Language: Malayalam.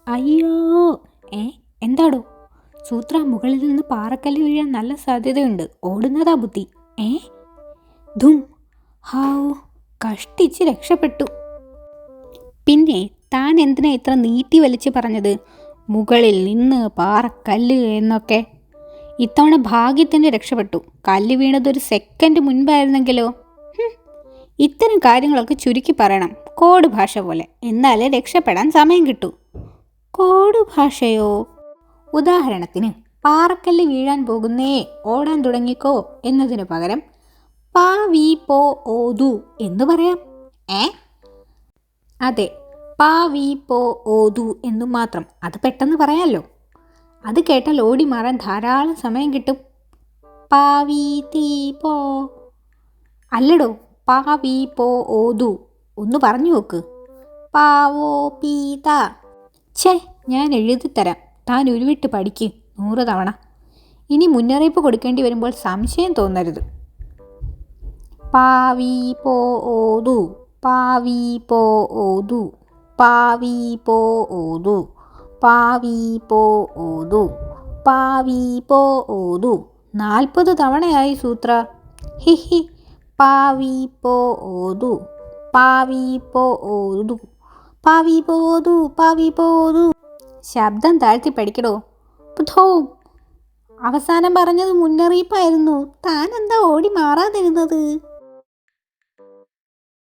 അയ്യോ. ഏ എന്താടോ? സൂത്ര, മുകളിൽ നിന്ന് പാറക്കല്ല് വീഴാൻ നല്ല സാധ്യതയുണ്ട്. ഓടുന്നതാ ബുദ്ധി. ഏ ധും. ഹാവൂ, കഷ്ടിച്ച് രക്ഷപ്പെട്ടു. പിന്നെ താൻ എന്തിനാ ഇത്ര നീട്ടി വലിച്ചു പറഞ്ഞത് മുകളിൽ നിന്ന് പാറക്കല്ല് എന്നൊക്കെ? ഇത്തവണ ഭാഗ്യത്തിന് രക്ഷപ്പെട്ടു. കല്ല് വീണതൊരു സെക്കൻഡ് മുൻപായിരുന്നെങ്കിലോ? ഇത്തരം കാര്യങ്ങളൊക്കെ ചുരുക്കി പറയണം, കോഡ് ഭാഷ പോലെ. എന്നാലേ രക്ഷപ്പെടാൻ സമയം കിട്ടൂ. കോഡ് ഭാഷയോ? ഉദാഹരണത്തിന്, പാറക്കല്ല് വീഴാൻ പോകുന്നേ, ഓടാൻ തുടങ്ങിക്കോ എന്നതിനു പകരം പാ വീ പോ ഓതു എന്ന് പറയാം. അതെ, പാ വീ പോ ഓതു എന്നു മാത്രം. അത് പെട്ടെന്ന് പറയാമല്ലോ. അത് കേട്ടാൽ ഓടി മാറാൻ ധാരാളം സമയം കിട്ടും. പാ വീ തീ പോ. അല്ലടോ, പാ വീ പോ ഓതു. ഒന്ന് പറഞ്ഞു നോക്ക്. പാവോ പീത. ഛേ, ഞാൻ എഴുതിത്തരാം, താൻ ഉരുവിട്ട് പഠിക്ക് 100 തവണ. ഇനി മുന്നറിയിപ്പ് കൊടുക്കേണ്ടി വരുമ്പോൾ സംശയം തോന്നരുത്. പാ വീ പോ ഓതു, പാ വീ പോ ഓതു, പാ വീ പോ ഓതു, പാ വീ പോ ഓതു, പാ വീ പോ ഓതു. 40 തവണയായി സൂത്ര. ഹിഹി. പാ വീ പോ ഓതു, പാ വീ പോ ഓതു, പാ വീ പോ ഓതു, പാ വീ പോ ഓതു. ശബ്ദം താഴ്ത്തി പഠിക്കടോ. അവസാനം പറഞ്ഞത് മുന്നറിയിപ്പായിരുന്നു. താൻ എന്താ ഓടി മാറാതിരുന്നത്?